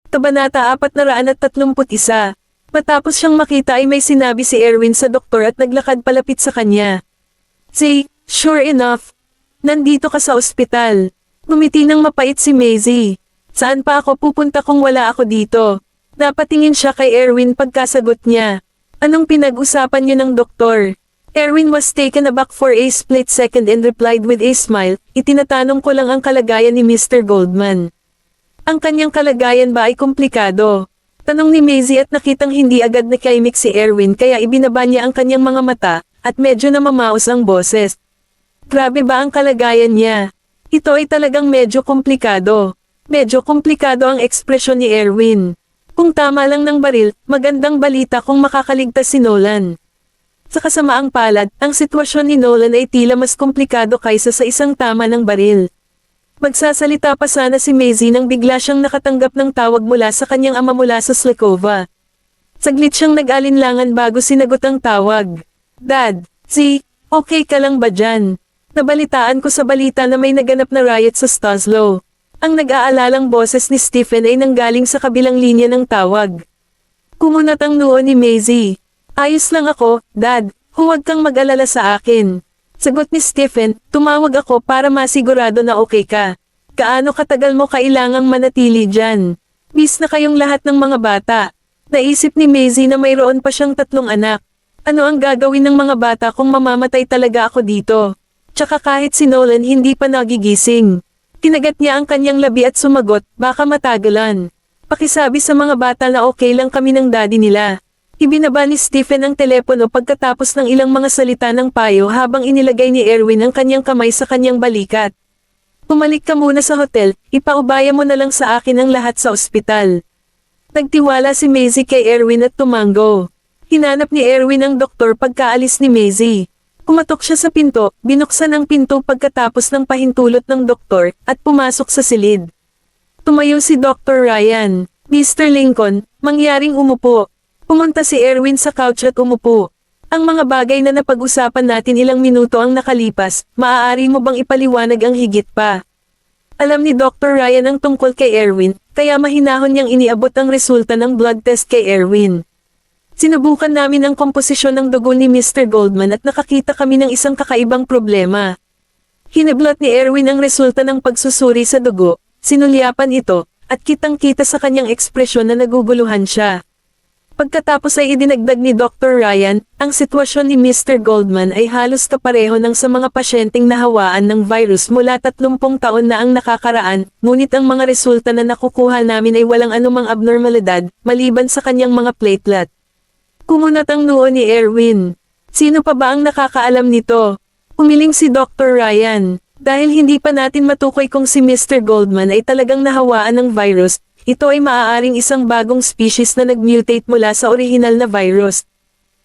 Kabanata 431. Matapos siyang makita ay may sinabi si Erwin sa doktor at naglakad palapit sa kanya. "Say, sure enough. Nandito ka sa ospital." Ngumiti ng mapait si Maisie. "Saan pa ako pupunta kung wala ako dito?" Napatingin siya kay Erwin pagkasagot niya. "Anong pinag-usapan niyo ng doktor?" Erwin was taken aback for a split second and replied with a smile, "Itinatanong ko lang ang kalagayan ni Mr. Goldman." "Ang kanyang kalagayan ba ay komplikado?" Tanong ni Maisie at nakitang hindi agad nakaimik si Erwin kaya ibinaba niya ang kanyang mga mata, at medyo namamaos ang boses. "Grabe ba ang kalagayan niya? Ito ay talagang medyo komplikado." Medyo komplikado ang ekspresyon ni Erwin. Kung tama lang ng baril, magandang balita kung makakaligtas si Nolan. Sa kasamaang palad, ang sitwasyon ni Nolan ay tila mas komplikado kaysa sa isang tama ng baril. Magsasalita pa sana si Maisie nang bigla siyang nakatanggap ng tawag mula sa kanyang ama mula sa Slakova. Saglit siyang nag-alinlangan bago sinagot ang tawag. "Dad, okay ka lang ba dyan? Nabalitaan ko sa balita na may naganap na riot sa Stoslow." Ang nag-aalalang boses ni Stephen ay nanggaling sa kabilang linya ng tawag. Kumunat ang noo ni Maisie. "Ayos lang ako, Dad, huwag kang mag-alala sa akin." Sagot ni Stephen, "Tumawag ako para masigurado na okay ka. Gaano katagal mo kailangang manatili dyan? Miss na kayong lahat ng mga bata." Naisip ni Maisie na mayroon pa siyang 3 anak. Ano ang gagawin ng mga bata kung mamamatay talaga ako dito? Tsaka kahit si Nolan hindi pa nagigising. Kinagat niya ang kanyang labi at sumagot, "Baka matagalan. Pakisabi sa mga bata na okay lang kami ng daddy nila." Ibinaba ni Stephen ang telepono pagkatapos ng ilang mga salita ng payo habang inilagay ni Erwin ang kanyang kamay sa kanyang balikat. "Pumalik ka muna sa hotel, ipaubaya mo na lang sa akin ang lahat sa ospital." Nagtiwala si Maisie kay Erwin at tumango. Hinanap ni Erwin ang doktor pagkaalis ni Maisie. Kumatok siya sa pinto, binuksan ang pinto pagkatapos ng pahintulot ng doktor, at pumasok sa silid. Tumayo si Dr. Ryan. "Mr. Lincoln, mangyaring umupo." Pumunta si Erwin sa couch at umupo. "Ang mga bagay na napag-usapan natin ilang minuto ang nakalipas, maaari mo bang ipaliwanag ang higit pa?" Alam ni Dr. Ryan ang tungkol kay Erwin, kaya mahinahon niyang iniabot ang resulta ng blood test kay Erwin. "Sinubukan namin ang komposisyon ng dugo ni Mr. Goldman at nakakita kami ng isang kakaibang problema." Hinablot ni Erwin ang resulta ng pagsusuri sa dugo, sinulyapan ito, at kitang-kita sa kanyang ekspresyon na naguguluhan siya. Pagkatapos ay idinagdag ni Dr. Ryan, ang sitwasyon ni Mr. Goldman ay halos kapareho ng sa mga pasyenteng nahawaan ng virus mula 30 taon na ang nakakaraan, ngunit ang mga resulta na nakukuha namin ay walang anumang abnormalidad, maliban sa kanyang mga platelet. Kumunat ang noo ni Erwin. Sino pa ba ang nakakaalam nito? Umiling si Dr. Ryan. Dahil hindi pa natin matukoy kung si Mr. Goldman ay talagang nahawaan ng virus, ito ay maaaring isang bagong species na nag-mutate mula sa orihinal na virus.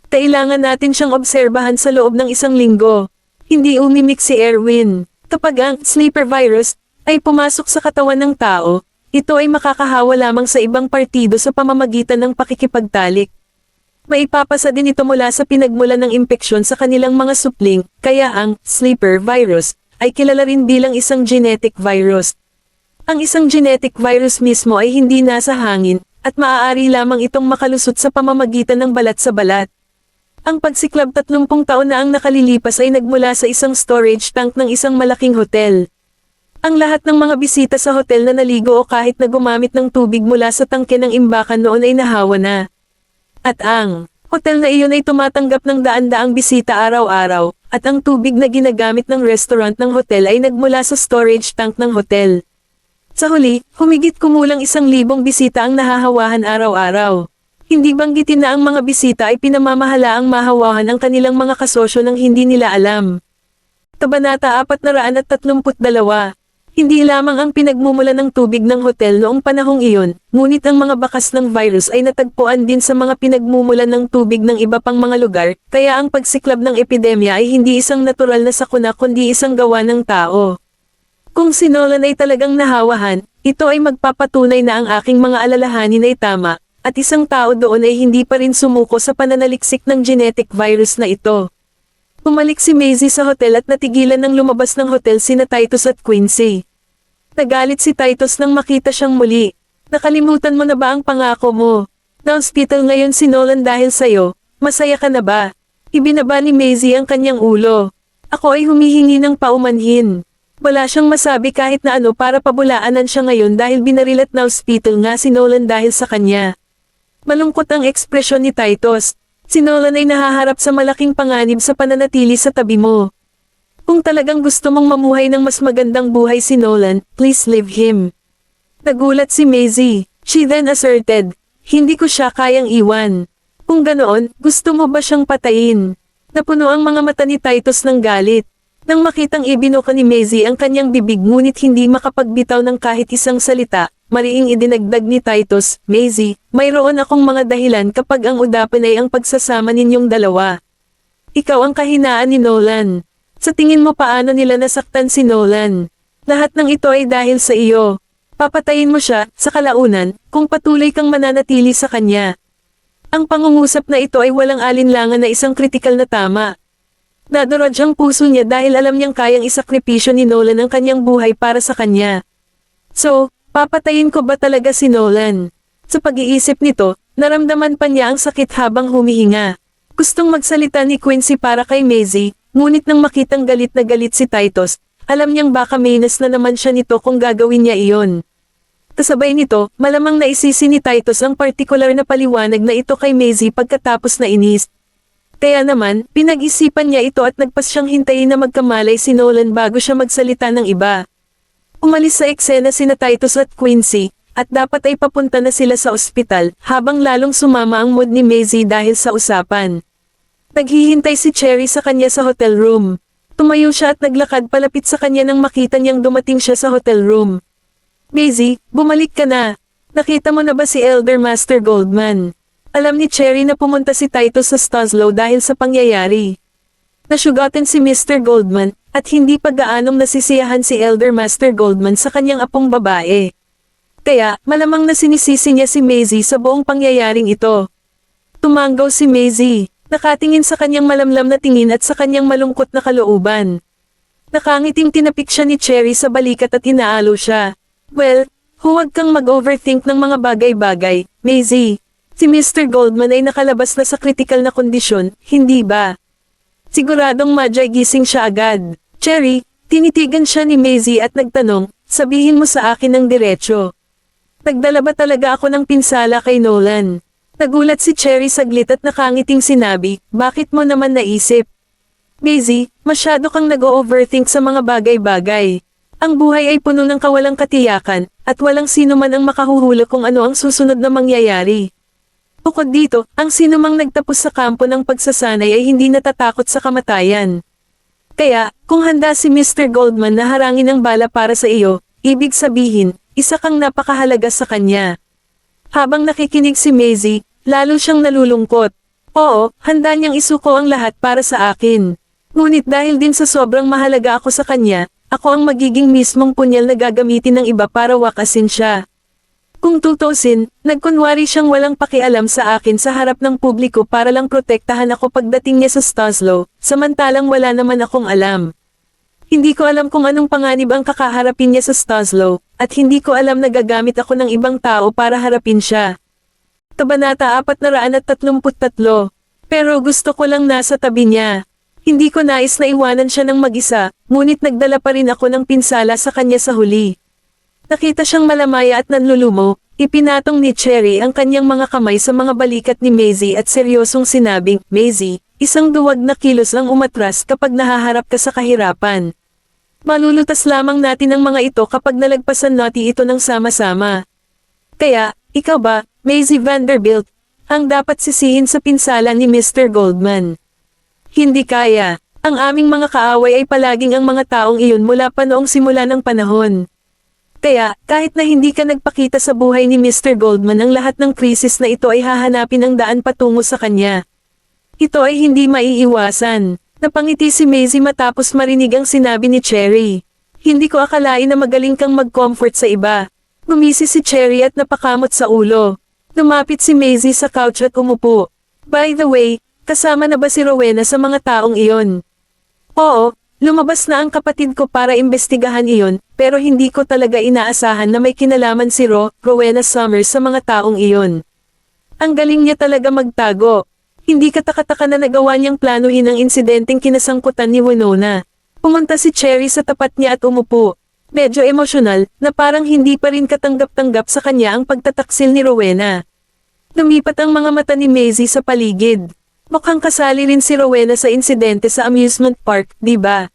Kailangan natin siyang obserbahan sa loob ng 1 linggo. Hindi umimik si Erwin. Kapag ang sleeper virus ay pumasok sa katawan ng tao, ito ay makakahawa lamang sa ibang partido sa pamamagitan ng pakikipagtalik. Maipapasa din ito mula sa pinagmulan ng impeksyon sa kanilang mga supling, kaya ang sleeper virus ay kilala rin bilang isang genetic virus. Ang isang genetic virus mismo ay hindi nasa hangin, at maaari lamang itong makalusot sa pamamagitan ng balat sa balat. Ang pagsiklab 30 taon na ang nakalilipas ay nagmula sa isang storage tank ng isang malaking hotel. Ang lahat ng mga bisita sa hotel na naligo o kahit na gumamit ng tubig mula sa tangke ng imbakan noon ay nahawa na. At ang hotel na iyon ay tumatanggap ng daan-daang bisita araw-araw, at ang tubig na ginagamit ng restaurant ng hotel ay nagmula sa storage tank ng hotel. Sa huli, humigit kumulang 1,000 bisita ang nahahawahan araw-araw. Hindi banggitin na ang mga bisita ay pinamamahalaang mahawahan ang kanilang mga kasosyo nang hindi nila alam. Kabanata 432. Hindi lamang ang pinagmumulan ng tubig ng hotel noong panahong iyon, ngunit ang mga bakas ng virus ay natagpuan din sa mga pinagmumulan ng tubig ng iba pang mga lugar, kaya ang pagsiklab ng epidemya ay hindi isang natural na sakuna kundi isang gawa ng tao. Kung si Nolan ay talagang nahawahan, ito ay magpapatunay na ang aking mga alalahanin ay tama, at isang tao doon ay hindi pa rin sumuko sa pananaliksik ng genetic virus na ito. Bumalik si Maisie sa hotel at natigilan ng lumabas ng hotel sina Titus at Quincy. Nagalit si Titus nang makita siyang muli. Nakalimutan mo na ba ang pangako mo? Na-hospital ngayon si Nolan dahil sa'yo, masaya ka na ba? Ibinaba ni Maisie ang kanyang ulo. Ako ay humihingi ng paumanhin. Wala siyang masabi kahit na ano para pabulaanan siya ngayon dahil binaril at na-hospital nga si Nolan dahil sa kanya. Malungkot ang ekspresyon ni Titus. Si Nolan ay nahaharap sa malaking panganib sa pananatili sa tabi mo. Kung talagang gusto mong mamuhay ng mas magandang buhay si Nolan, please leave him. Nagulat si Maisie. She then asserted, hindi ko siya kayang iwan. Kung ganoon, gusto mo ba siyang patayin? Napuno ang mga mata ni Titus ng galit. Nang makitang ibinuka ni Maisie ang kanyang bibig ngunit hindi makapagbitaw ng kahit isang salita, mariing idinagdag ni Titus, Maisie, mayroon akong mga dahilan kapag ang udapan ay ang pagsasama ninyong dalawa. Ikaw ang kahinaan ni Nolan. Sa tingin mo paano nila nasaktan si Nolan? Lahat ng ito ay dahil sa iyo. Papatayin mo siya, sa kalaunan, kung patuloy kang mananatili sa kanya. Ang pangungusap na ito ay walang alinlangan na isang kritikal na tama. Nadurog ang puso niya dahil alam niyang kayang isakripisyo ni Nolan ang kanyang buhay para sa kanya. So, papatayin ko ba talaga si Nolan? Sa pag-iisip nito, naramdaman pa niya ang sakit habang humihinga. Gustong magsalita ni Quincy para kay Maisie, ngunit nang makitang galit na galit si Titus, alam niyang baka mainas na naman siya nito kung gagawin niya iyon. Kasabay nito, malamang naisisi ni Titus ang partikular na paliwanag na ito kay Maisie pagkatapos na inis. Kaya naman, pinag-isipan niya ito at nagpas siyang hintayin na magkamalay si Nolan bago siya magsalita ng iba. Umalis sa eksena sina Titus at Quincy, at dapat ay papunta na sila sa ospital, habang lalong sumama ang mood ni Maisie dahil sa usapan. Naghihintay si Cherry sa kanya sa hotel room. Tumayo siya at naglakad palapit sa kanya nang makita niyang dumating siya sa hotel room. Maisie, bumalik ka na. Nakita mo na ba si Elder Master Goldman? Alam ni Cherry na pumunta si Titus sa Stoslow dahil sa pangyayari. Nasyugatan si Mr. Goldman, at hindi pa gaanong nasisiyahan si Elder Master Goldman sa kanyang apong babae. Kaya, malamang na sinisisi niya si Maisie sa buong pangyayaring ito. Tumanggaw si Maisie. Nakatingin sa kanyang malamlam na tingin at sa kanyang malungkot na kalooban. Nakangiting tinapik siya ni Cherry sa balikat at inaalo siya. Well, huwag kang mag-overthink ng mga bagay-bagay, Maisie. Si Mr. Goldman ay nakalabas na sa kritikal na kondisyon, hindi ba? Siguradong madyay gising siya agad. Cherry, tinitigan siya ni Maisie at nagtanong, sabihin mo sa akin ng diretsyo. Nagdala ba talaga ako ng pinsala kay Nolan? Nagulat si Cherry saglit at nakangiting sinabi, bakit mo naman naisip? Maisie, masyado kang nag-overthink sa mga bagay-bagay. Ang buhay ay puno ng kawalang katiyakan, at walang sino man ang makahuhula kung ano ang susunod na mangyayari. Bukod dito, ang sino mang nagtapos sa kampo ng pagsasanay ay hindi natatakot sa kamatayan. Kaya, kung handa si Mr. Goldman na harangin ang bala para sa iyo, ibig sabihin, isa kang napakahalaga sa kanya. Habang nakikinig si Maisie, lalo siyang nalulungkot. Oo, handa niyang isuko ang lahat para sa akin. Ngunit dahil din sa sobrang mahalaga ako sa kanya, ako ang magiging mismong punyal na gagamitin ng iba para wakasin siya. Kung tutusin, nagkunwari siyang walang pakialam sa akin sa harap ng publiko para lang protektahan ako pagdating niya sa Stoslow, samantalang wala naman akong alam. Hindi ko alam kung anong panganib ang kakaharapin niya sa Stoslow, at hindi ko alam na gagamit ako ng ibang tao para harapin siya. Kabanata 433. Pero gusto ko lang nasa tabi niya. Hindi ko nais na iwanan siya ng mag-isa, ngunit nagdala pa rin ako ng pinsala sa kanya sa huli. Nakita siyang malamaya at nanlulumo, ipinatong ni Cherry ang kanyang mga kamay sa mga balikat ni Maisie at seryosong sinabing, Maisie, isang duwag na kilos ang umatras kapag nahaharap ka sa kahirapan. Malulutas lamang natin ang mga ito kapag nalagpasan natin ito ng sama-sama. Kaya, ikaw ba, Maisie Vanderbilt, ang dapat sisihin sa pinsala ni Mr. Goldman? Hindi kaya. Ang aming mga kaaway ay palaging ang mga taong iyon mula pa noong simula ng panahon. Kaya, kahit na hindi ka nagpakita sa buhay ni Mr. Goldman ang lahat ng krisis na ito ay hahanapin ang daan patungo sa kanya. Ito ay hindi maiiwasan. Napangiti si Maisie matapos marinig ang sinabi ni Cherry. Hindi ko akalain na magaling kang mag-comfort sa iba. Gumisi si Cherry at napakamot sa ulo. Lumapit si Maisie sa couch at umupo. By the way, kasama na ba si Rowena sa mga taong iyon? Oo, Lumabas na ang kapatid ko para imbestigahan iyon, pero hindi ko talaga inaasahan na may kinalaman si Rowena Summers sa mga taong iyon. Ang galing niya talaga magtago. Hindi katakataka na nagawa niyang planuhin ang insidenteng kinasangkutan ni Winona. Pumunta si Cherry sa tapat niya at umupo. Medyo emosyonal, na parang hindi pa rin katanggap-tanggap sa kanya ang pagtataksil ni Rowena. Lumipat ang mga mata ni Maisie sa paligid. Mukhang kasali rin si Rowena sa insidente sa amusement park, di ba?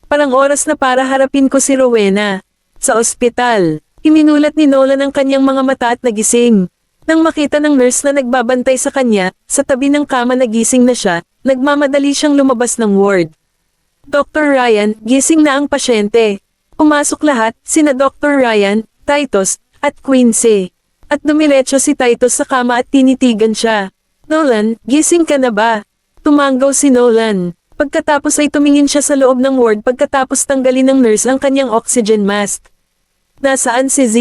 Parang oras na para harapin ko si Rowena. Sa ospital, iminulat ni Nolan ang kanyang mga mata at nagising. Nang makita ng nurse na nagbabantay sa kanya, sa tabi ng kama nagising na siya, nagmamadali siyang lumabas ng ward. Dr. Ryan, gising na ang pasyente. Pumasok lahat, sina Dr. Ryan, Titus, at Quincy. At dumiretso si Titus sa kama at tinitigan siya. Nolan, gising ka na ba? Tumanggaw si Nolan. Pagkatapos ay tumingin siya sa loob ng ward pagkatapos tanggalin ng nurse ang kanyang oxygen mask. Nasaan si Z?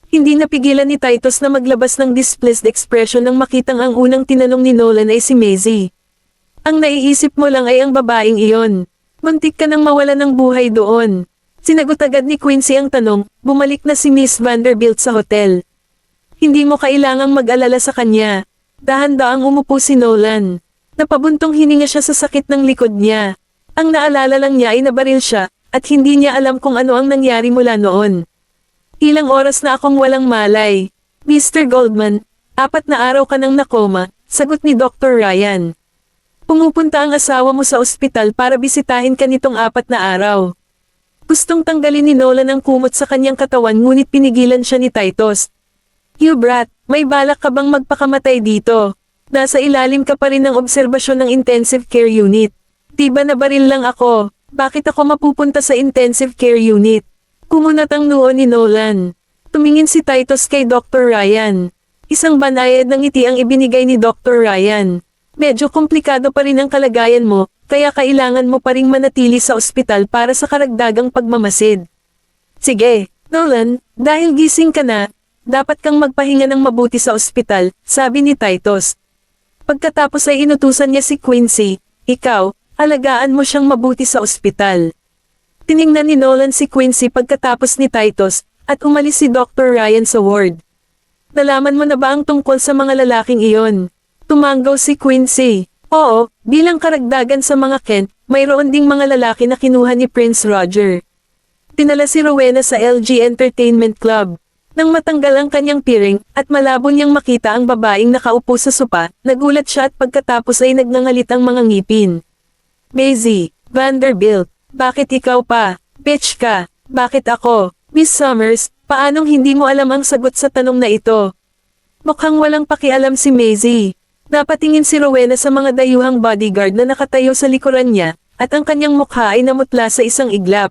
Hindi napigilan ni Titus na maglabas ng displeased expression nang makitang ang unang tinanong ni Nolan ay si Maisie. Ang naiisip mo lang ay ang babaeng iyon. Muntik ka nang mawala ng buhay doon. Sinagot agad ni Quincy ang tanong, bumalik na si Miss Vanderbilt sa hotel. Hindi mo kailangang mag-alala sa kanya. Dahan-daang umupo si Nolan. Napabuntong hininga siya sa sakit ng likod niya. Ang naalala lang niya ay nabaril siya, at hindi niya alam kung ano ang nangyari mula noon. Ilang oras na akong walang malay. Mr. Goldman, 4 na araw ka nang nakoma, sagot ni Dr. Ryan. Pumupunta ang asawa mo sa ospital para bisitahin ka nitong 4 na araw. Gustong tanggalin ni Nolan ang kumot sa kanyang katawan ngunit pinigilan siya ni Titus. You brat, may balak ka bang magpakamatay dito? Nasa ilalim ka pa rin ng obserbasyon ng intensive care unit. Diba nabaril lang ako? Bakit ako mapupunta sa intensive care unit? Kumunat ang noo ni Nolan. Tumingin si Titus kay Dr. Ryan. Isang banayad ng ngiti ang ibinigay ni Dr. Ryan. Medyo komplikado pa rin ang kalagayan mo, kaya kailangan mo pa ring manatili sa ospital para sa karagdagang pagmamasid. Sige, Nolan, dahil gising ka na, dapat kang magpahinga ng mabuti sa ospital, sabi ni Titus. Pagkatapos ay inutusan niya si Quincy, ikaw, alagaan mo siyang mabuti sa ospital. Tiningnan ni Nolan si Quincy pagkatapos ni Titus, at umalis si Dr. Ryan sa ward. Nalaman mo na ba ang tungkol sa mga lalaking iyon? Tumanggaw si Quincy. Oo, bilang karagdagan sa mga Kent, mayroon ding mga lalaki na kinuha ni Prince Roger. Tinala si Rowena sa LG Entertainment Club. Nang matanggal ang kanyang piring, at malabo niyang makita ang babaeng nakaupo sa sopa, nagulat siya at pagkatapos ay nagngangalit ang mga ngipin. Maisie, Vanderbilt, bakit ikaw pa? Bitch ka, bakit ako? Miss Summers, paanong hindi mo alam ang sagot sa tanong na ito? Mukhang walang pakialam si Maisie. Napatingin si Rowena sa mga dayuhang bodyguard na nakatayo sa likuran niya, at ang kanyang mukha ay namutla sa isang iglap.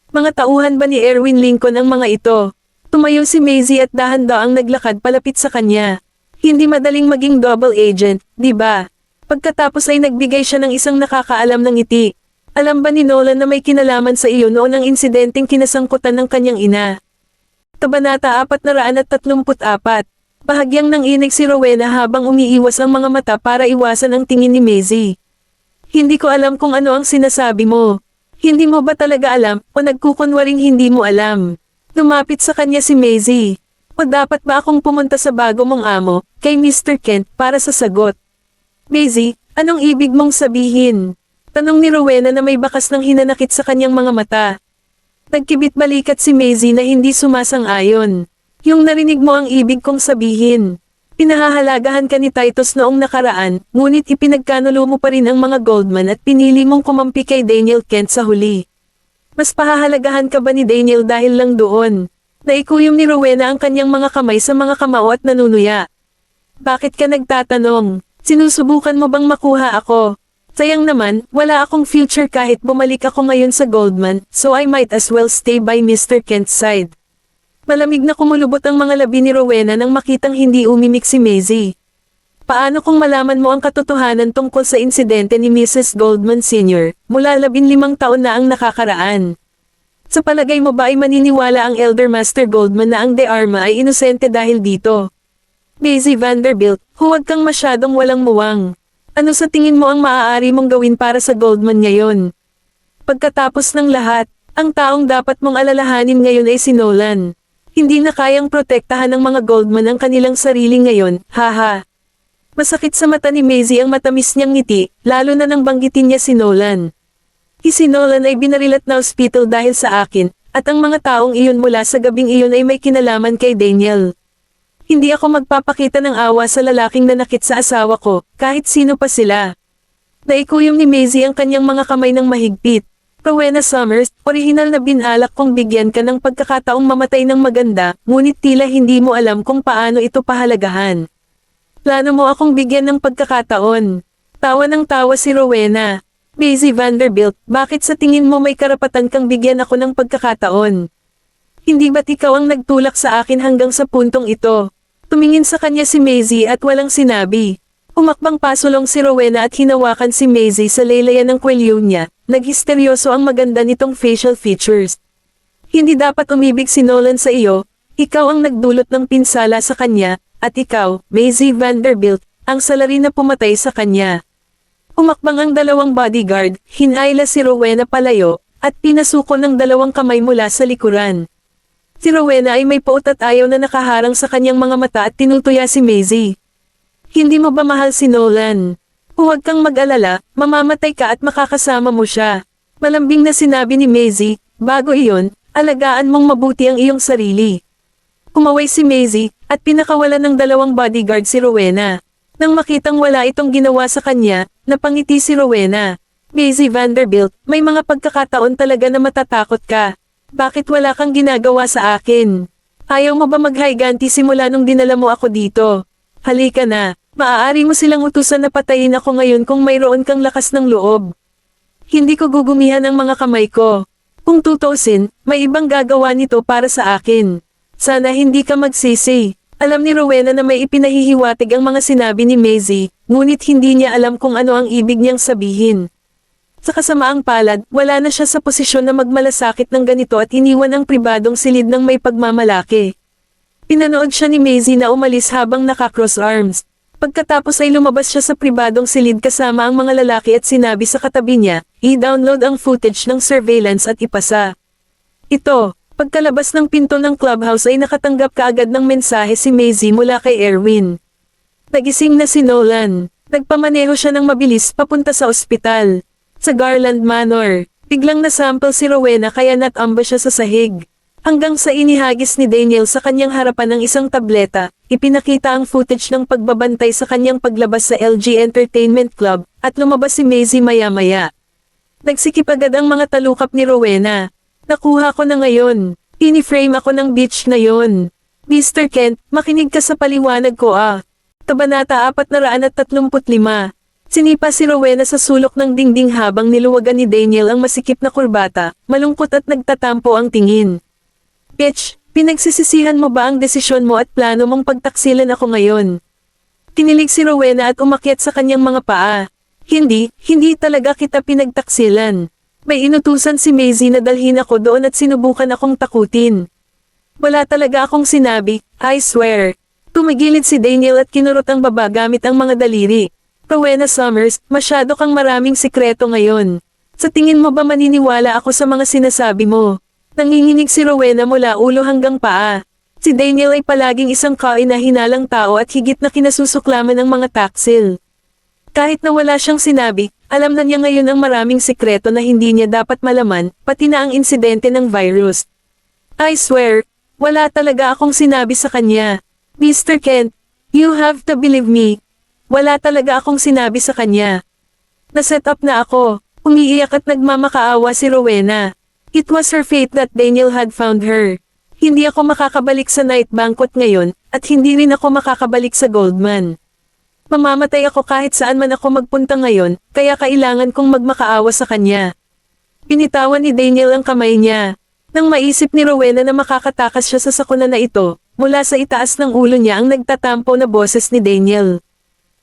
Mga tauhan ba ni Erwin Lincoln ang mga ito? Tumayo si Maisie at dahan-daang naglakad palapit sa kanya. Hindi madaling maging double agent, di ba? Pagkatapos ay nagbigay siya ng isang nakakaalam ng ngiti. Alam ba ni Nolan na may kinalaman sa iyo noon ang insidenteng kinasangkutan ng kanyang ina? Kabanata 434. Bahagyang nanginig si Rowena habang umiiwas ang mga mata para iwasan ang tingin ni Maisie. Hindi ko alam kung ano ang sinasabi mo. Hindi mo ba talaga alam o nagkukunwaring hindi mo alam? Lumapit sa kanya si Maisie. O dapat ba akong pumunta sa bago mong amo, kay Mr. Kent, para sa sagot? Maisie, anong ibig mong sabihin? Tanong ni Rowena na may bakas ng hinanakit sa kanyang mga mata. Nagkibit balikat si Maisie na hindi sumasang-ayon. Yung narinig mo ang ibig kong sabihin. Pinahahalagahan ka ni Titus noong nakaraan, ngunit ipinagkanulo mo pa rin ang mga Goldman at pinili mong kumampi kay Daniel Kent sa huli. Mas pahahalagahan ka ba ni Daniel dahil lang doon? Naikuyom ni Rowena ang kanyang mga kamay sa mga kamao at nanunuya. Bakit ka nagtatanong? Sinusubukan mo bang makuha ako? Sayang naman, wala akong future kahit bumalik ako ngayon sa Goldman, so I might as well stay by Mr. Kent's side. Malamig na kumulubot ang mga labi ni Rowena nang makitang hindi umimik si Maisie. Paano kung malaman mo ang katotohanan tungkol sa insidente ni Mrs. Goldman Sr., mula 15 taon na ang nakakaraan? Sa palagay mo ba ay maniniwala ang Elder Master Goldman na ang De Arma ay inosente dahil dito? Maisie Vanderbilt, huwag kang masyadong walang muwang. Ano sa tingin mo ang maaari mong gawin para sa Goldman ngayon? Pagkatapos ng lahat, ang taong dapat mong alalahanin ngayon ay si Nolan. Hindi na kayang protektahan ng mga Goldman ang kanilang sarili ngayon, haha. Masakit sa mata ni Maisie ang matamis niyang ngiti, lalo na nang banggitin niya si Nolan. Si Nolan ay binarilat na ospital dahil sa akin, at ang mga taong iyon mula sa gabing iyon ay may kinalaman kay Daniel. Hindi ako magpapakita ng awa sa lalaking nanakit sa asawa ko, kahit sino pa sila. Naikuyom ni Maisie ang kanyang mga kamay ng mahigpit. Rowena Summers, orihinal na binalak kong bigyan ka ng pagkakataong mamatay ng maganda, ngunit tila hindi mo alam kung paano ito pahalagahan. Plano mo akong bigyan ng pagkakataon. Tawa ng tawa si Rowena. Maisie Vanderbilt, bakit sa tingin mo may karapatan kang bigyan ako ng pagkakataon? Hindi ba't ikaw ang nagtulak sa akin hanggang sa puntong ito? Tumingin sa kanya si Maisie at walang sinabi. Umakbang pasulong si Rowena at hinawakan si Maisie sa laylayan ng kwelyo niya. Naghisteryoso ang maganda nitong facial features. Hindi dapat umibig si Nolan sa iyo, ikaw ang nagdulot ng pinsala sa kanya, at ikaw, Maisie Vanderbilt, ang salari na pumatay sa kanya. Umakbang ang dalawang bodyguard, hinayla si Rowena palayo, at pinasuko ng dalawang kamay mula sa likuran. Si Rowena ay may poot at ayaw na nakaharang sa kanyang mga mata at tinutuya si Maisie. Hindi mo ba mahal si Nolan? Huwag kang mag-alala, mamamatay ka at makakasama mo siya. Malambing na sinabi ni Maisie, bago iyon, alagaan mong mabuti ang iyong sarili. Umaway si Maisie, at pinakawalan ng dalawang bodyguard si Rowena. Nang makitang wala itong ginawa sa kanya, napangiti si Rowena. Maisie Vanderbilt, may mga pagkakataon talaga na matatakot ka. Bakit wala kang ginagawa sa akin? Ayaw mo ba maghiganti simula nung dinala mo ako dito? Halika na. Maaari mo silang utusan na patayin ako ngayon kung mayroon kang lakas ng loob. Hindi ko gugumihan ang mga kamay ko. Kung tutusin, may ibang gagawa nito para sa akin. Sana hindi ka magsisi. Alam ni Rowena na may ipinahihiwatig ang mga sinabi ni Maisie, ngunit hindi niya alam kung ano ang ibig niyang sabihin. Sa kasamaang palad, wala na siya sa posisyon na magmalasakit ng ganito at iniwan ang pribadong silid ng may pagmamalaki. Pinanood siya ni Maisie na umalis habang naka-cross arms. Pagkatapos ay lumabas siya sa pribadong silid kasama ang mga lalaki at sinabi sa katabi niya, i-download ang footage ng surveillance at ipasa. Ito, pagkalabas ng pinto ng clubhouse ay nakatanggap kaagad ng mensahe si Maisie mula kay Erwin. Nagising na si Nolan. Nagpamaneho siya ng mabilis papunta sa ospital. Sa Garland Manor, biglang nasample si Rowena kaya natamba siya sa sahig. Hanggang sa inihagis ni Daniel sa kanyang harapan ng isang tableta, ipinakita ang footage ng pagbabantay sa kanyang paglabas sa LG Entertainment Club, at lumabas si Maisie maya-maya. Nagsikip agad ang mga talukap ni Rowena. Nakuha ko na ngayon. Piniframe ako ng bitch na yon. Mr. Kent, makinig ka sa paliwanag ko ah. Kabanata 435. Sinipa si Rowena sa sulok ng dingding habang niluwagan ni Daniel ang masikip na kurbata, malungkot at nagtatampo ang tingin. Bitch, pinagsisisihan mo ba ang desisyon mo at plano mong pagtaksilan ako ngayon? Tinilig si Rowena at umakyat sa kanyang mga paa. Hindi talaga kita pinagtaksilan. May inutusan si Maisie na dalhin ako doon at sinubukan akong takutin. Wala talaga akong sinabi, I swear. Tumigilid si Daniel at kinurot ang baba gamit ang mga daliri. Rowena Summers, masyado kang maraming sikreto ngayon. Sa tingin mo ba maniniwala ako sa mga sinasabi mo? Nanginginig si Rowena mula ulo hanggang paa. Si Daniel ay palaging isang kaina-hinalang tao at higit na kinasusuklaman ng mga taksil. Kahit na wala siyang sinabi, alam na niya ngayon ang maraming sikreto na hindi niya dapat malaman, pati na ang insidente ng virus. I swear, wala talaga akong sinabi sa kanya. Mr. Kent, you have to believe me. Wala talaga akong sinabi sa kanya. Naset up na ako. Umiiyak at nagmamakaawa si Rowena. It was her fate that Daniel had found her. Hindi ako makakabalik sa night banquet ngayon, at hindi rin ako makakabalik sa Goldman. Mamamatay ako kahit saan man ako magpunta ngayon, kaya kailangan kong magmakaawa sa kanya. Pinitawan ni Daniel ang kamay niya. Nang maisip ni Rowena na makakatakas siya sa sakuna na ito, mula sa itaas ng ulo niya ang nagtatampo na boses ni Daniel.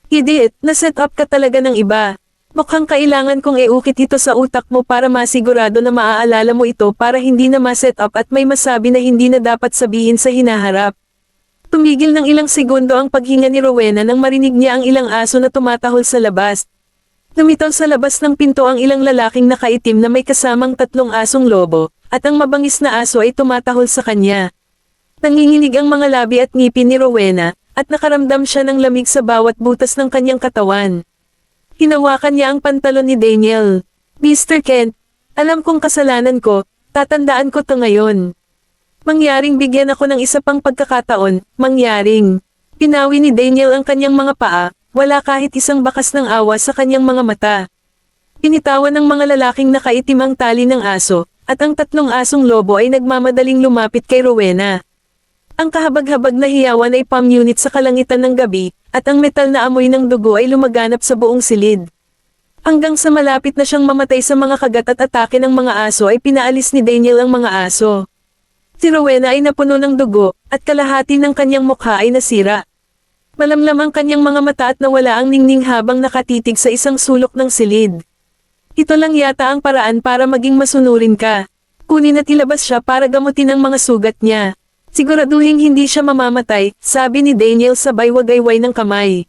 Idiot, na-set up ka talaga ng iba. Mukhang kailangan kong iukit ito sa utak mo para masigurado na maaalala mo ito para hindi na ma-set up at may masabi na hindi na dapat sabihin sa hinaharap. Tumigil ng ilang segundo ang paghinga ni Rowena nang marinig niya ang ilang aso na tumatahol sa labas. Lumitaw sa labas ng pinto ang ilang lalaking nakaitim na may kasamang 3 asong lobo, at ang mabangis na aso ay tumatahol sa kanya. Nanginginig ang mga labi at ngipin ni Rowena, at nakaramdam siya ng lamig sa bawat butas ng kanyang katawan. Hinawakan niya ang pantalon ni Daniel. Mr. Kent, alam kong kasalanan ko, tatandaan ko to ngayon. Mangyaring bigyan ako ng isa pang pagkakataon, mangyaring. Pinawi ni Daniel ang kanyang mga paa, wala kahit isang bakas ng awa sa kanyang mga mata. Pinitawan ng mga lalaking nakaitim ang tali ng aso, at ang 3 asong lobo ay nagmamadaling lumapit kay Rowena. Ang kahabag-habag na hiyawan ay pamunit sa kalangitan ng gabi, at ang metal na amoy ng dugo ay lumaganap sa buong silid. Hanggang sa malapit na siyang mamatay sa mga kagat at atake ng mga aso ay pinaalis ni Daniel ang mga aso. Si Rowena ay napuno ng dugo, at kalahati ng kanyang mukha ay nasira. Malamlam ang kanyang mga mata at nawala ang ningning habang nakatitig sa isang sulok ng silid. Ito lang yata ang paraan para maging masunurin ka. Kunin at ilabas siya para gamutin ang mga sugat niya. Siguraduhin hindi siya mamamatay, sabi ni Daniel sabay wagayway ng kamay.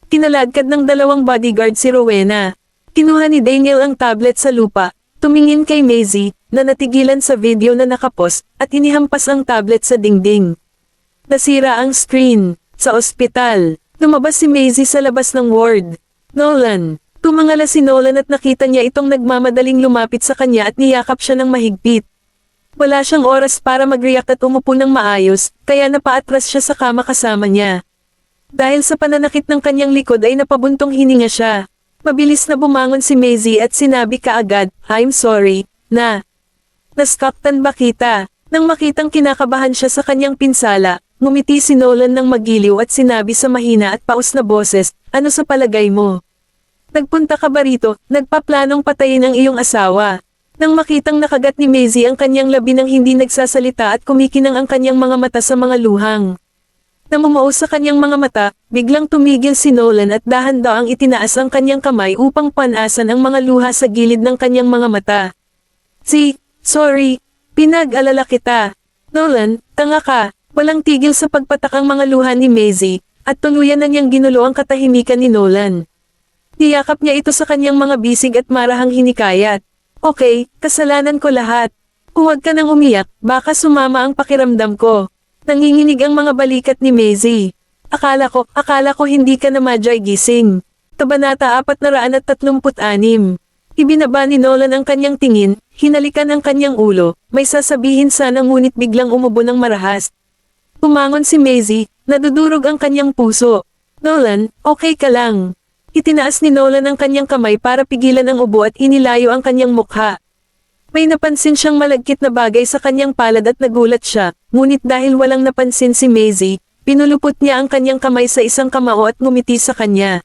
Kinaladkad ng 2 bodyguard si Rowena. Kinuha ni Daniel ang tablet sa lupa, tumingin kay Maisie, na natigilan sa video na nakapost, at inihampas ang tablet sa dingding. Nasira ang screen. Sa ospital, lumabas si Maisie sa labas ng ward. Nolan. Tumangala si Nolan at nakita niya itong nagmamadaling lumapit sa kanya at niyakap siya ng mahigpit. Wala siyang oras para mag-react at umupo ng maayos, kaya napaatras siya sa kama kasama niya. Dahil sa pananakit ng kanyang likod ay napabuntong hininga siya. Mabilis na bumangon si Maisie at sinabi kaagad, "I'm sorry, na. Naskaktan ba kita?" Nang makitang kinakabahan siya sa kanyang pinsala, ngumiti si Nolan ng magiliw at sinabi sa mahina at paus na boses, "Ano sa palagay mo? Nagpunta ka ba rito, nagpaplanong patayin ang iyong asawa?" Nang makitang nakagat ni Maisie ang kanyang labi ng hindi nagsasalita at kumikinang ang kanyang mga mata sa mga luhang. Namumuo sa kanyang mga mata, biglang tumigil si Nolan at dahan-dahang itinaas ang kanyang kamay upang panasan ang mga luha sa gilid ng kanyang mga mata. Sorry, pinag-alala kita. Nolan, tanga ka." Walang tigil sa pagpatak ang mga luha ni Maisie, at tuluyan na niyang ginulo ang katahimikan ni Nolan. Niyakap niya ito sa kanyang mga bisig at marahang hinikayat. "Okay, kasalanan ko lahat. Huwag ka nang umiyak, baka sumama ang pakiramdam ko." Nanginginig ang mga balikat ni Maisie. Akala ko hindi ka na madyay gising." Kabanata 436. Ibinaba ni Nolan ang kanyang tingin, hinalikan ang kanyang ulo, may sasabihin sana ngunit biglang umubo ng marahas. Pumangon si Maisie, nadudurog ang kanyang puso. "Nolan, okay ka lang." Itinaas ni Nolan ang kanyang kamay para pigilan ang ubo at inilayo ang kanyang mukha. May napansin siyang malagkit na bagay sa kanyang palad at nagulat siya, ngunit dahil walang napansin si Maisie, pinulupot niya ang kanyang kamay sa isang kamao at ngumiti sa kanya.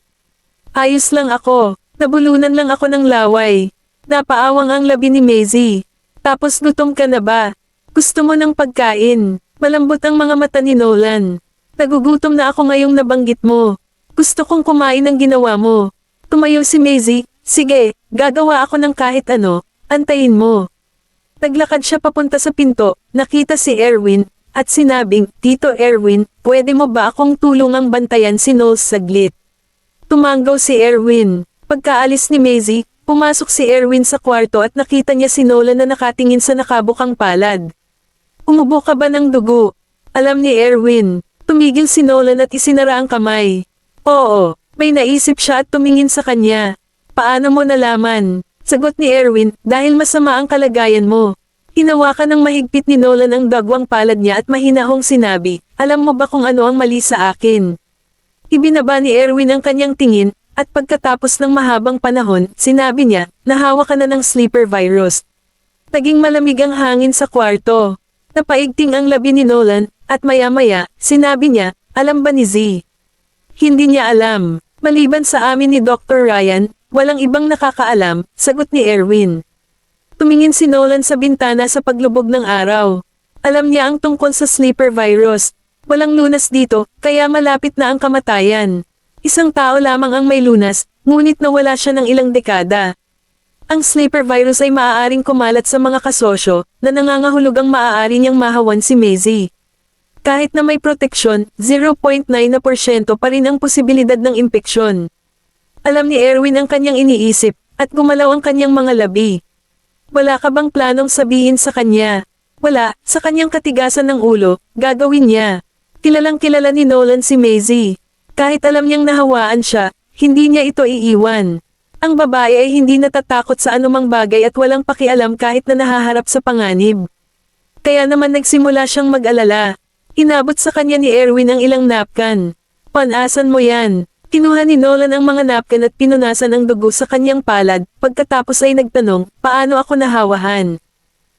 "Ayos lang ako, nabulunan lang ako ng laway." Napaawang ang labi ni Maisie. "Tapos gutom ka na ba? Gusto mo ng pagkain?" Malambot ang mga mata ni Nolan. "Nagugutom na ako ngayong nabanggit mo. Gusto kong kumain ng ginawa mo." Tumayo si Maisie, "Sige, gagawa ako ng kahit ano. Antayin mo." Naglakad siya papunta sa pinto, nakita si Erwin, at sinabing, "Tito Erwin, pwede mo ba akong tulungang bantayan si Knowles saglit?" Tumanggaw si Erwin. Pagkaalis ni Maisie, pumasok si Erwin sa kwarto at nakita niya si Nolan na nakatingin sa nakabukang palad. "Umubo ka ba ng dugo?" Alam ni Erwin. Tumigil si Nolan at isinara ang kamay. "Oo." May naisip siya at tumingin sa kanya. "Paano mo nalaman?" Sagot ni Erwin, "Dahil masama ang kalagayan mo." Hinawakan ng mahigpit ni Nolan ang dagwang palad niya at mahinahong sinabi, "Alam mo ba kung ano ang mali sa akin?" Ibinaba ni Erwin ang kanyang tingin, at pagkatapos ng mahabang panahon, sinabi niya, "Nahawa ka na ng sleeper virus." Naging malamig ang hangin sa kwarto. Napaigting ang labi ni Nolan, at maya-maya, sinabi niya, "Alam ba ni Z?" Hindi niya alam. Maliban sa amin ni Dr. Ryan, walang ibang nakakaalam, sagot ni Erwin. Tumingin si Nolan sa bintana sa paglubog ng araw. Alam niya ang tungkol sa sleeper virus. Walang lunas dito, kaya malapit na ang kamatayan. Isang tao lamang ang may lunas, ngunit nawala siya ng ilang dekada. Ang sleeper virus ay maaaring kumalat sa mga kasosyo, na nangangahulugang maaari niyang mahawan si Maisie. Kahit na may proteksyon, 0.9% pa rin ang posibilidad ng impeksyon. Alam ni Erwin ang kanyang iniisip, at gumalaw ang kanyang mga labi. Wala ka bang planong sabihin sa kanya? Wala, sa kanyang katigasan ng ulo, gagawin niya. Kilalang kilala ni Nolan si Maisie. Kahit alam niyang nahawaan siya, hindi niya ito iiwan. Ang babae ay hindi natatakot sa anumang bagay at walang pakialam kahit na nahaharap sa panganib. Kaya naman nagsimula siyang mag-alala. Inabot sa kanya ni Erwin ang ilang napkin. Panasan mo yan. Kinuha ni Nolan ang mga napkin at pinunasan ang dugo sa kanyang palad, pagkatapos ay nagtanong, paano ako nahawahan?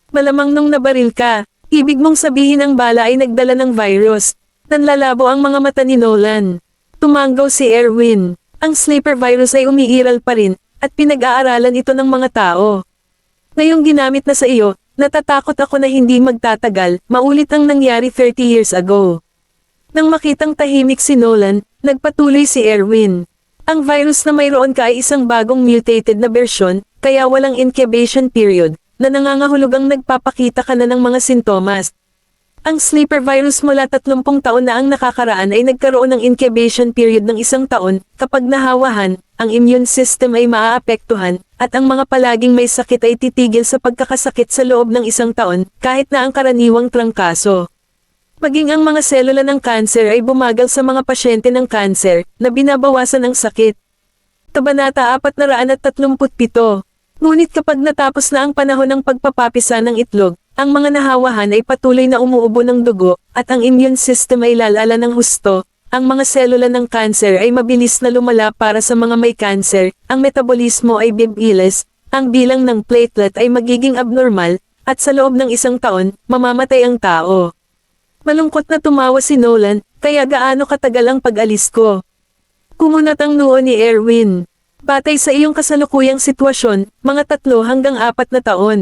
Malamang nung nabaril ka, ibig mong sabihin ang bala ay nagdala ng virus. Nanlalabo ang mga mata ni Nolan. Tumanggaw si Erwin. Ang sleeper virus ay umiiral pa rin, at pinag-aaralan ito ng mga tao. Ngayong ginamit na sa iyo, natatakot ako na hindi magtatagal, maulit ang nangyari 30 years ago. Nang makitang tahimik si Nolan, nagpatuloy si Erwin. Ang virus na mayroon ka ay isang bagong mutated na bersyon, kaya walang incubation period, na nangangahulugang nagpapakita ka na ng mga sintomas. Ang sleeper virus mula 30 taon na ang nakakaraan ay nagkaroon ng incubation period ng 1 taon, kapag nahawahan, ang immune system ay maaapektuhan, at ang mga palaging may sakit ay titigil sa pagkakasakit sa loob ng 1 taon, kahit na ang karaniwang trangkaso. Maging ang mga selula ng kanser ay bumagal sa mga pasyente ng kanser, na binabawasan ang sakit. Kabanata 437. Ngunit kapag natapos na ang panahon ng pagpapapisa ng itlog, ang mga nahawahan ay patuloy na umuubo ng dugo, at ang immune system ay lalala ng husto. Ang mga selula ng kanser ay mabilis na lumala para sa mga may kanser, ang metabolismo ay bibilis, ang bilang ng platelet ay magiging abnormal, at sa loob ng 1 taon, mamamatay ang tao. Malungkot na tumawa si Nolan, kaya gaano katagal ang pag-alis ko? Kumunat ang noo ni Erwin. Batay sa iyong kasalukuyang sitwasyon, mga 3 hanggang 4 na taon.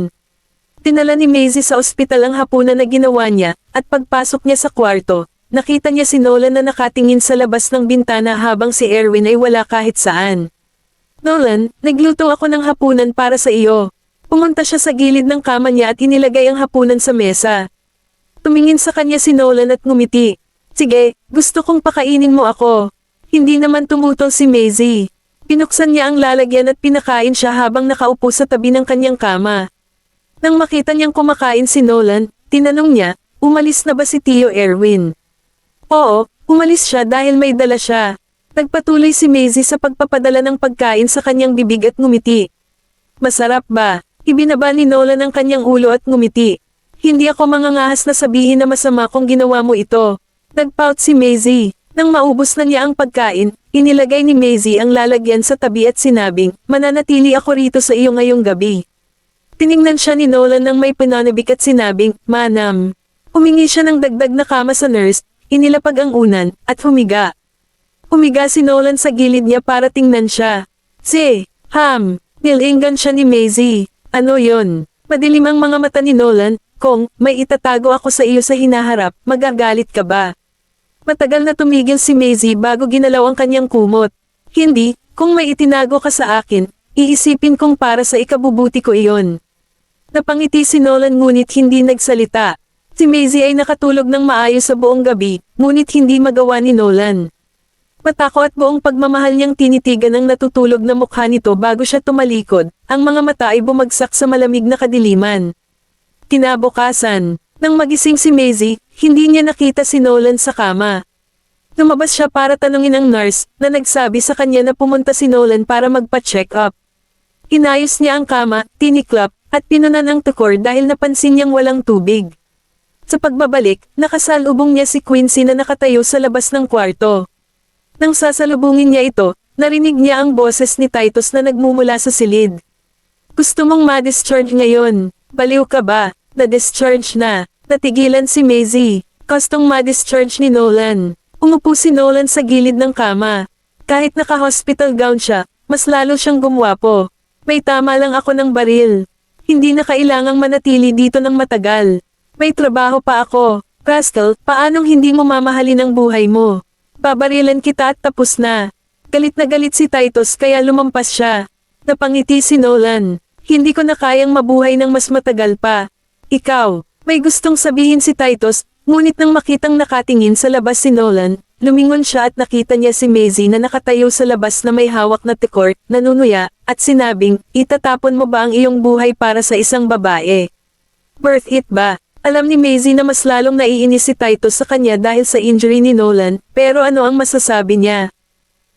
Tinala ni Maisie sa ospital ang hapunan na ginawa niya, at pagpasok niya sa kwarto, nakita niya si Nolan na nakatingin sa labas ng bintana habang si Erwin ay wala kahit saan. Nolan, nagluto ako ng hapunan para sa iyo. Pumunta siya sa gilid ng kama niya at inilagay ang hapunan sa mesa. Tumingin sa kanya si Nolan at ngumiti. Sige, gusto kong pakainin mo ako. Hindi naman tumutol si Maisie. Pinuksan niya ang lalagyan at pinakain siya habang nakaupo sa tabi ng kanyang kama. Nang makita niyang kumakain si Nolan, tinanong niya, umalis na ba si Tio Erwin? Oo, umalis siya dahil may dala siya. Nagpatuloy si Maisie sa pagpapadala ng pagkain sa kanyang bibig at ngumiti. Masarap ba? Ibinaba ni Nolan ang kanyang ulo at ngumiti. Hindi ako mangangahas na sabihin na masama kung ginawa mo ito. Nagpout si Maisie. Nang maubos na niya ang pagkain, inilagay ni Maisie ang lalagyan sa tabi at sinabing, mananatili ako rito sa iyo ngayong gabi. Tiningnan siya ni Nolan nang may pananabik at sinabing, Manam. Humingi siya ng dagdag na kama sa nurse, inilapag ang unan, at humiga. Humiga si Nolan sa gilid niya para tingnan siya. Nilingan siya ni Maisie. Ano yon? Madilim ang mga mata ni Nolan, kung may itatago ako sa iyo sa hinaharap, magagalit ka ba? Matagal na tumigil si Maisie bago ginalaw ang kanyang kumot. Hindi, kung may itinago ka sa akin, iisipin kong para sa ikabubuti ko iyon. Napangiti si Nolan ngunit hindi nagsalita. Si Maisie ay nakatulog ng maayos sa buong gabi, ngunit hindi magawa ni Nolan. Matako at buong pagmamahal niyang tinitigan ang natutulog na mukha nito bago siya tumalikod, ang mga mata ay bumagsak sa malamig na kadiliman. Kinabukasan, nang magising si Maisie, hindi niya nakita si Nolan sa kama. Lumabas siya para tanungin ang nurse, na nagsabi sa kanya na pumunta si Nolan para magpa-check up. Inayos niya ang kama, tiniklap, at pinunan ang tukor dahil napansin niyang walang tubig. Sa pagbabalik, nakasalubong niya si Quincy na nakatayo sa labas ng kwarto. Nang sasalubungin niya ito, narinig niya ang boses ni Titus na nagmumula sa silid. Gusto mong ma-discharge ngayon? Baliw ka ba? Na-discharge na. Natigilan si Maisie. Gustong ma-discharge ni Nolan. Umupo si Nolan sa gilid ng kama. Kahit naka-hospital gown siya, mas lalo siyang gumwapo. May tama lang ako ng baril. Hindi na kailangang manatili dito ng matagal. May trabaho pa ako. Rascal, paanong hindi mo mamahalin ang buhay mo? Babarilan kita at tapos na. Galit na galit si Titus kaya lumampas siya. Napangiti si Nolan. Hindi ko na kayang mabuhay ng mas matagal pa. Ikaw, may gustong sabihin si Titus, ngunit nang makitang nakatingin sa labas si Nolan, lumingon siya at nakita niya si Maisie na nakatayo sa labas na may hawak na tikor, nanunuya, at sinabing, itatapon mo ba ang iyong buhay para sa isang babae? Worth it ba? Alam ni Maisie na mas lalong naiinis si Titus sa kanya dahil sa injury ni Nolan, pero ano ang masasabi niya?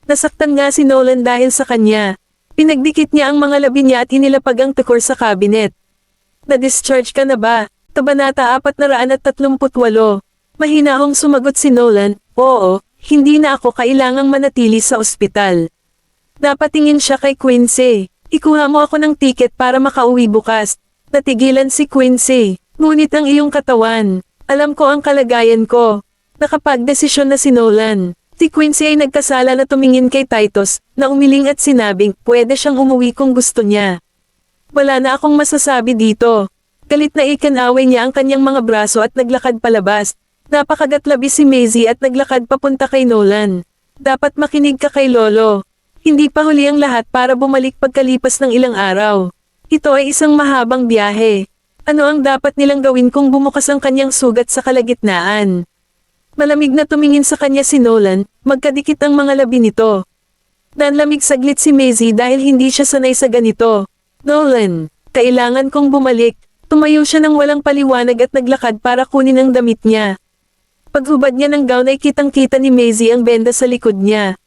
Nasaktan nga si Nolan dahil sa kanya. Pinagdikit niya ang mga labi niya at inilapag ang tikor sa cabinet. Na-discharge ka na ba? Kabanata 438. Mahinahong sumagot si Nolan, oo, hindi na ako kailangang manatili sa ospital. Napatingin siya kay Quincy. Ikuha mo ako ng tiket para makauwi bukas. Natigilan si Quincy. Ngunit ang iyong katawan. Alam ko ang kalagayan ko. Nakapagdesisyon na si Nolan. Si Quincy ay nagkasala na tumingin kay Titus, na umiling at sinabing, pwede siyang umuwi kung gusto niya. Wala na akong masasabi dito. Galit na ikanaway niya ang kanyang mga braso at naglakad palabas. Napakagatlabi si Maisie at naglakad papunta kay Nolan. Dapat makinig ka kay Lolo. Hindi pa huli ang lahat para bumalik pagkalipas ng ilang araw. Ito ay isang mahabang biyahe. Ano ang dapat nilang gawin kung bumukas ang kanyang sugat sa kalagitnaan? Malamig na tumingin sa kanya si Nolan, magkadikit ang mga labi nito. Nanlamig saglit si Maisie dahil hindi siya sanay sa ganito. Nolan, kailangan kong bumalik. Tumayo siya ng walang paliwanag at naglakad para kunin ang damit niya. Paghubad niya ng gown ay kitang-kita ni Maisie ang benda sa likod niya.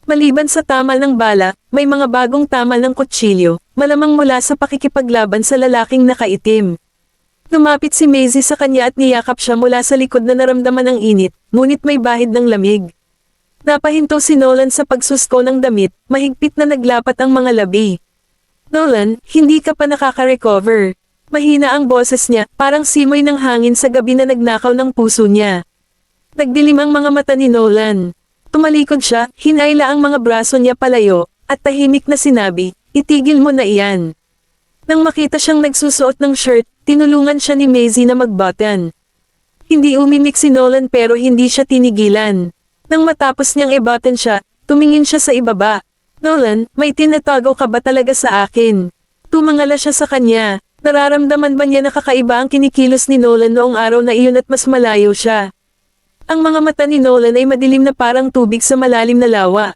Maliban sa tamal ng bala, may mga bagong tamal ng kutsilyo, malamang mula sa pakikipaglaban sa lalaking nakaitim. Lumapit si Maisie sa kanya at niyakap siya mula sa likod na naramdaman ng init, ngunit may bahid ng lamig. Napahinto si Nolan sa pagsusko ng damit, mahigpit na naglapat ang mga labi. Nolan, hindi ka pa nakaka-recover. Mahina ang boses niya, parang simoy ng hangin sa gabi na nagnakaw ng puso niya. Nagdilim ang mga mata ni Nolan. Tumalikod siya, hinayla ang mga braso niya palayo, at tahimik na sinabi, itigil mo na iyan. Nang makita siyang nagsusuot ng shirt, tinulungan siya ni Maisie na mag-button. Hindi umimik si Nolan pero hindi siya tinigilan. Nang matapos niyang i-button siya, tumingin siya sa ibaba. Nolan, may tinatago ka ba talaga sa akin? Tumangala siya sa kanya. Nararamdaman ba niya na kakaiba ang kinikilos ni Nolan noong araw na iyon at mas malayo siya? Ang mga mata ni Nolan ay madilim na parang tubig sa malalim na lawa.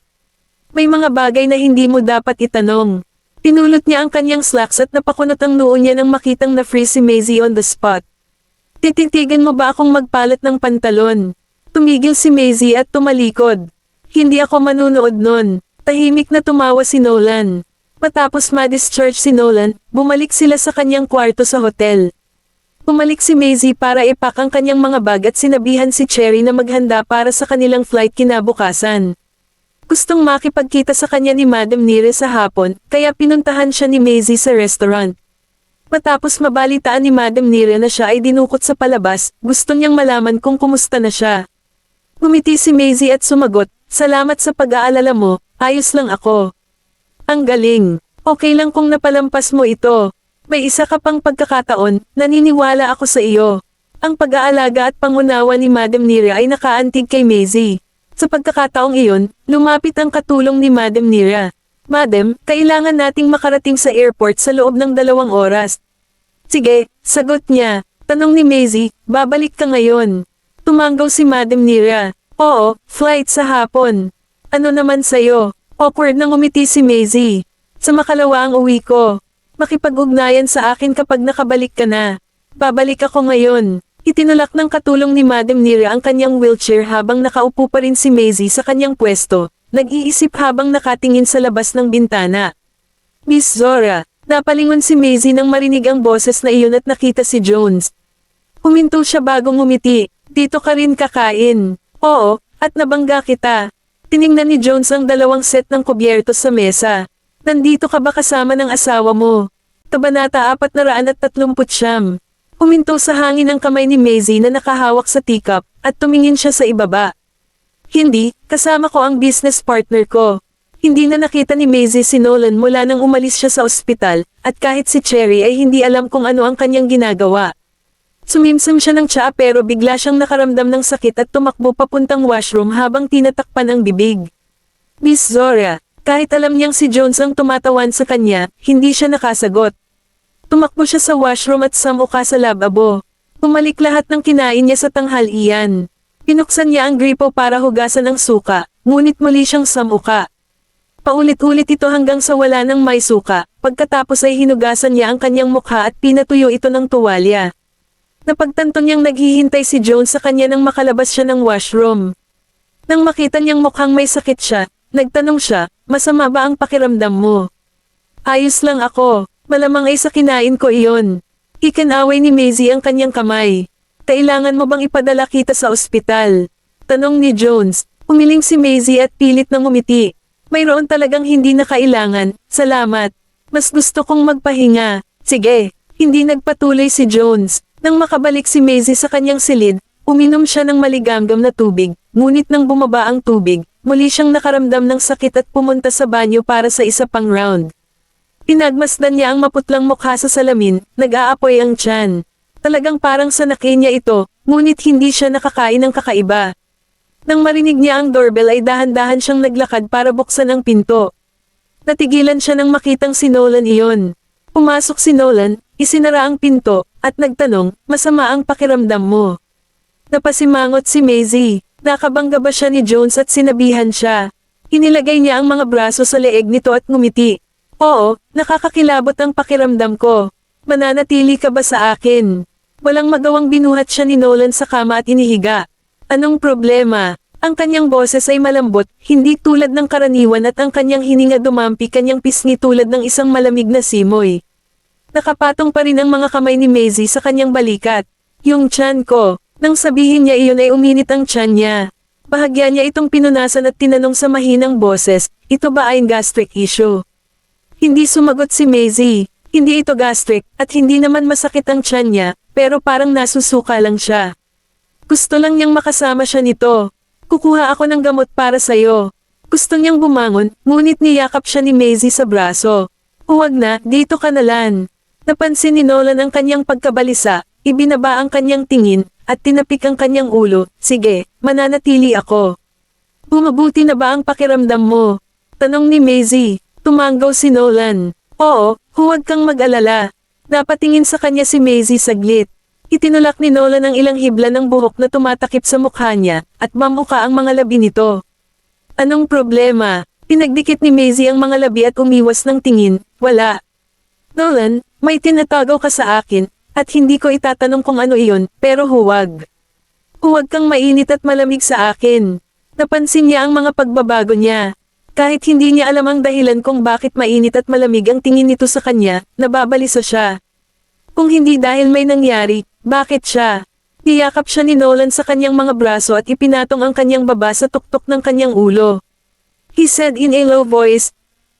May mga bagay na hindi mo dapat itanong. Pinulot niya ang kanyang slacks at napakunot ang noo niya nang makitang na-freeze si Maisie on the spot. Tititigan mo ba akong magpalit ng pantalon? Tumigil si Maisie at tumalikod. Hindi ako manunood nun. Tahimik na tumawa si Nolan. Matapos ma-discharge si Nolan, bumalik sila sa kanyang kwarto sa hotel. Bumalik si Maisie para ipak ang kanyang mga bag at sinabihan si Cherry na maghanda para sa kanilang flight kinabukasan. Gustong makipagkita sa kanya ni Madam Nire sa hapon, kaya pinuntahan siya ni Maisie sa restaurant. Matapos mabalitaan ni Madam Nire na siya ay dinukot sa palabas, gusto niyang malaman kung kumusta na siya. Ngumiti si Maisie at sumagot, salamat sa pag-aalala mo, ayos lang ako. Ang galing. Okay lang kung napalampas mo ito. May isa ka pang pagkakataon, naniniwala ako sa iyo. Ang pag-aalaga at pangunawa ni Madam Nira ay nakaantig kay Maisie. Sa pagkakataong iyon, lumapit ang katulong ni Madam Nira. Madam, kailangan nating makarating sa airport sa loob ng 2 oras. Sige, sagot niya. Tanong ni Maisie, babalik ka ngayon. Tumanggaw si Madam Nira. Oo, flight sa hapon. Ano naman sa'yo? Awkward na ngumiti si Maisie. Sa makalawa ang uwi ko. Makipag-ugnayan sa akin kapag nakabalik ka na. Babalik ako ngayon. Itinulak ng katulong ni Madam Nira ang kanyang wheelchair habang nakaupo pa rin si Maisie sa kanyang pwesto. Nag-iisip habang nakatingin sa labas ng bintana. Miss Zora, napalingon si Maisie nang marinig ang boses na iyon at nakita si Jones. Huminto siya bagong ngumiti. Dito ka rin kakain. Oo, at nabangga kita. Tiningnan ni Jones ang 2 set ng kubyertos sa mesa. Nandito ka ba kasama ng asawa mo? Kabanata 439. Huminto sa hangin ang kamay ni Maisie na nakahawak sa teacup, at tumingin siya sa ibaba. Hindi, kasama ko ang business partner ko. Hindi na nakita ni Maisie si Nolan mula nang umalis siya sa ospital, at kahit si Cherry ay hindi alam kung ano ang kanyang ginagawa. Sumimsim siya ng tsaa pero bigla siyang nakaramdam ng sakit at tumakbo papuntang washroom habang tinatakpan ang bibig. Miss Zora, kahit alam niyang si Jones ang tumatawan sa kanya, hindi siya nakasagot. Tumakbo siya sa washroom at samuka sa lababo. Pumalik lahat ng kinain niya sa tanghalian. Pinuksan niya ang gripo para hugasan ang suka, ngunit muli siyang samuka. Paulit-ulit ito hanggang sa wala nang may suka, pagkatapos ay hinugasan niya ang kanyang mukha at pinatuyo ito ng tuwalya. Napagtanto niyang naghihintay si Jones sa kanya nang makalabas siya ng washroom. Nang makita niyang mukhang may sakit siya, nagtanong siya, masama ba ang pakiramdam mo? Ayos lang ako, malamang ay sa kinain ko iyon. Ikinaway ni Maisie ang kanyang kamay. Kailangan mo bang ipadala kita sa ospital? Tanong ni Jones. Umiling si Maisie at pilit na ngumiti. Mayroon talagang hindi na kailangan, salamat. Mas gusto kong magpahinga. Sige, hindi nagpatuloy si Jones. Nang makabalik si Maisie sa kanyang silid, uminom siya ng maligamgam na tubig, ngunit nang bumaba ang tubig, muli siyang nakaramdam ng sakit at pumunta sa banyo para sa isa pang round. Pinagmasdan niya ang maputlang mukha sa salamin, nag-aapoy ang tiyan. Talagang parang sanaki niya ito, ngunit hindi siya nakakain ng kakaiba. Nang marinig niya ang doorbell ay dahan-dahan siyang naglakad para buksan ang pinto. Natigilan siya nang makitang si Nolan iyon. Pumasok si Nolan, isinara ang pinto, at nagtanong, masama ang pakiramdam mo. Napasimangot si Maisie. Nakabangga ba siya ni Jones at sinabihan siya? Inilagay niya ang mga braso sa leeg nito at ngumiti. Oo, nakakakilabot ang pakiramdam ko. Mananatili ka ba sa akin? Walang magawang binuhat siya ni Nolan sa kama at inihiga. Anong problema? Ang kanyang boses ay malambot, hindi tulad ng karaniwan at ang kanyang hininga dumampi kanyang pisngi tulad ng isang malamig na simoy. Nakapatong pa rin ang mga kamay ni Maisie sa kanyang balikat. Yung tiyan ko. Nang sabihin niya iyon ay uminit ang tiyan niya. Bahagya niya itong pinunasan at tinanong sa mahinang boses, ito ba ay gastric issue? Hindi sumagot si Maisie. Hindi ito gastric, at hindi naman masakit ang tiyan niya, pero parang nasusuka lang siya. Gusto lang niyang makasama siya nito. Kukuha ako ng gamot para sa'yo. Gusto niyang bumangon, ngunit niyakap siya ni Maisie sa braso. Huwag na, dito ka na lan. Napansin ni Nolan ang kanyang pagkabalisa, ibinaba ang kanyang tingin, at tinapik ang kanyang ulo. Sige, mananatili ako. Bumabuti na ba ang pakiramdam mo? Tanong ni Maisie. Tumanggaw si Nolan. Oo, huwag kang mag-alala. Napatingin sa kanya si Maisie saglit. Itinulak ni Nolan ang ilang hibla ng buhok na tumatakip sa mukha niya, at mamuka ang mga labi nito. Anong problema? Pinagdikit ni Maisie ang mga labi at umiwas ng tingin. Wala. Nolan, may tinatago ka sa akin, at hindi ko itatanong kung ano iyon, pero huwag. Huwag kang mainit at malamig sa akin. Napansin niya ang mga pagbabago niya. Kahit hindi niya alam ang dahilan kung bakit mainit at malamig ang tingin nito sa kanya, nababalisa siya. Kung hindi dahil may nangyari, bakit siya? Niyakap siya ni Nolan sa kanyang mga braso at ipinatong ang kanyang baba sa tuktok ng kanyang ulo. He said in a low voice,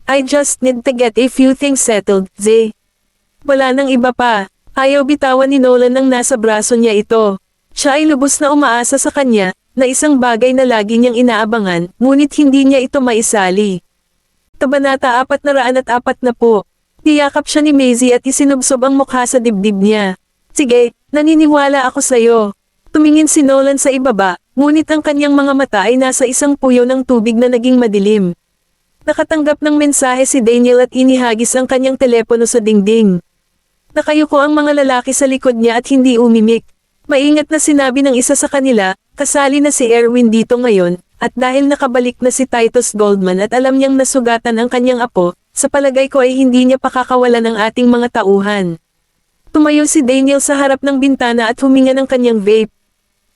I just need to get a few things settled, Zay. Wala nang iba pa. Ayaw bitawan ni Nolan nang nasa braso niya ito. Siya ay lubos na umaasa sa kanya, na isang bagay na lagi niyang inaabangan, ngunit hindi niya ito maisali. Kabanata 404 na po. Niyakap siya ni Maisie at isinubsob ang mukha sa dibdib niya. Sige, naniniwala ako sa'yo. Tumingin si Nolan sa ibaba, ngunit ang kanyang mga mata ay nasa isang puyo ng tubig na naging madilim. Nakatanggap ng mensahe si Daniel at inihagis ang kanyang telepono sa dingding. Nakayuko ang mga lalaki sa likod niya at hindi umimik. Maingat na sinabi ng isa sa kanila, kasali na si Erwin dito ngayon, at dahil nakabalik na si Titus Goldman at alam niyang nasugatan ang kanyang apo, sa palagay ko ay hindi niya pakakawalan ang ating mga tauhan. Tumayo si Daniel sa harap ng bintana at huminga ng kanyang vape.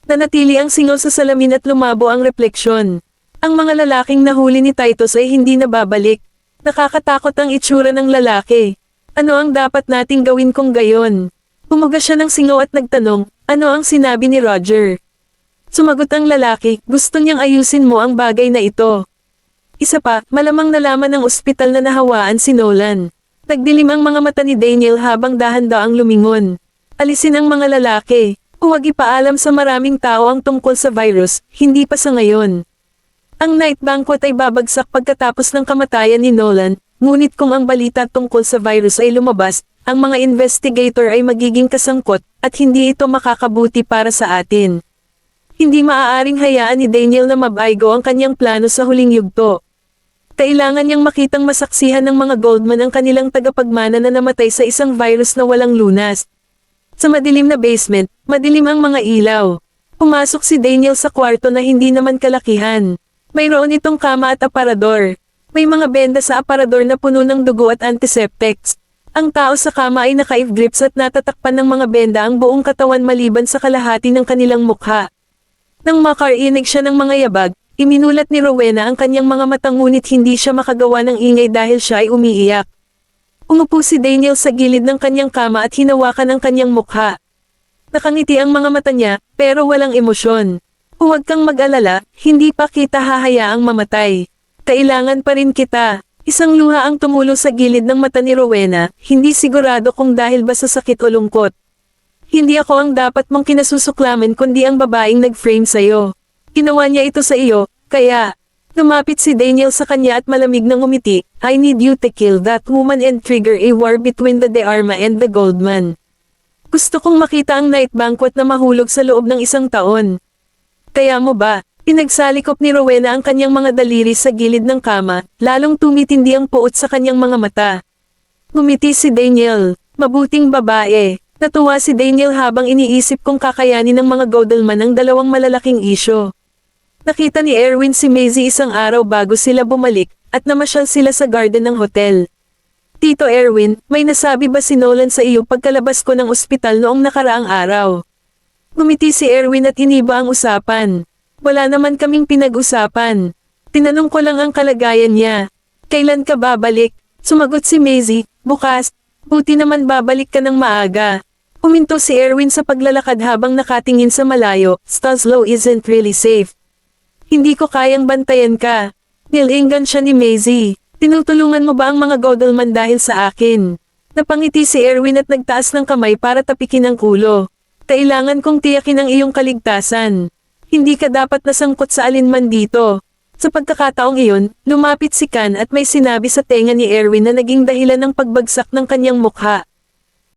Nanatili ang singaw sa salamin at lumabo ang refleksyon. Ang mga lalaking nahuli ni Titus ay hindi na babalik. Nakakatakot ang itsura ng lalaki. Ano ang dapat nating gawin kung gayon? Humuga siya ng singaw at nagtanong, ano ang sinabi ni Roger? Sumagot ang lalaki, gusto niyang ayusin mo ang bagay na ito. Isa pa, malamang nalaman ng ospital na nahawaan si Nolan. Nagdilim ang mga mata ni Daniel habang dahan-daang lumingon. Alisin ang mga lalaki. Huwag ipaalam sa maraming tao ang tungkol sa virus, hindi pa sa ngayon. Ang night banquet ay babagsak pagkatapos ng kamatayan ni Nolan, ngunit kung ang balita tungkol sa virus ay lumabas, ang mga investigator ay magiging kasangkot, at hindi ito makakabuti para sa atin. Hindi maaaring hayaan ni Daniel na mabaygo ang kanyang plano sa huling yugto. Kailangan niyang makitang masaksihan ng mga Goldman ang kanilang tagapagmana na namatay sa isang virus na walang lunas. Sa madilim na basement, madilim ang mga ilaw. Pumasok si Daniel sa kwarto na hindi naman kalakihan. Mayroon itong kama at aparador. May mga benda sa aparador na puno ng dugo at antiseptics. Ang tao sa kama ay naka-grips at natatakpan ng mga benda ang buong katawan maliban sa kalahati ng kanilang mukha. Nang makarinig siya ng mga yabag, iminulat ni Rowena ang kanyang mga mata ngunit hindi siya makagawa ng ingay dahil siya ay umiiyak. Umupo si Daniel sa gilid ng kanyang kama at hinawakan ang kanyang mukha. Nakangiti ang mga mata niya, pero walang emosyon. Huwag kang mag-alala, hindi pa kita hahayaang mamatay. Kailangan pa rin kita. Isang luha ang tumulo sa gilid ng mata ni Rowena, hindi sigurado kung dahil ba sa sakit o lungkot. Hindi ako ang dapat mong kinasusuklaman kundi ang babaeng nag-frame sa'yo. Ginawa niya ito sa iyo, kaya, lumapit si Daniel sa kanya at malamig na ngumiti, I need you to kill that woman and trigger a war between the De Arma and the Goldman. Gusto kong makita ang night banquet na mahulog sa loob ng 1 taon. Kaya mo ba? Pinagsalikop ni Rowena ang kanyang mga daliri sa gilid ng kama, lalong tumitindi ang puot sa kanyang mga mata. Ngumiti si Daniel, mabuting babae. Natuwa si Daniel habang iniisip kung kakayanin ng mga Goldman ang dalawang malalaking isyo. Nakita ni Erwin si Maisie isang araw bago sila bumalik, at namasyal sila sa garden ng hotel. Tito Erwin, may nasabi ba si Nolan sa iyo pagkalabas ko ng ospital noong nakaraang araw? Ngumiti si Erwin at iniba ang usapan. Wala naman kaming pinag-usapan. Tinanong ko lang ang kalagayan niya. Kailan ka babalik? Sumagot si Maisie, bukas. Buti naman babalik ka ng maaga. Huminto si Erwin sa paglalakad habang nakatingin sa malayo, Stanislaw isn't really safe. Hindi ko kayang bantayan ka. Nilingan siya ni Maisie. Tinutulungan mo ba ang mga Goldman dahil sa akin? Napangiti si Erwin at nagtaas ng kamay para tapikin ang ulo. Kailangan kong tiyakin ang iyong kaligtasan. Hindi ka dapat nasangkot sa alinman dito. Sa pagkakataong iyon, lumapit si Kan at may sinabi sa tenga ni Erwin na naging dahilan ng pagbagsak ng kanyang mukha.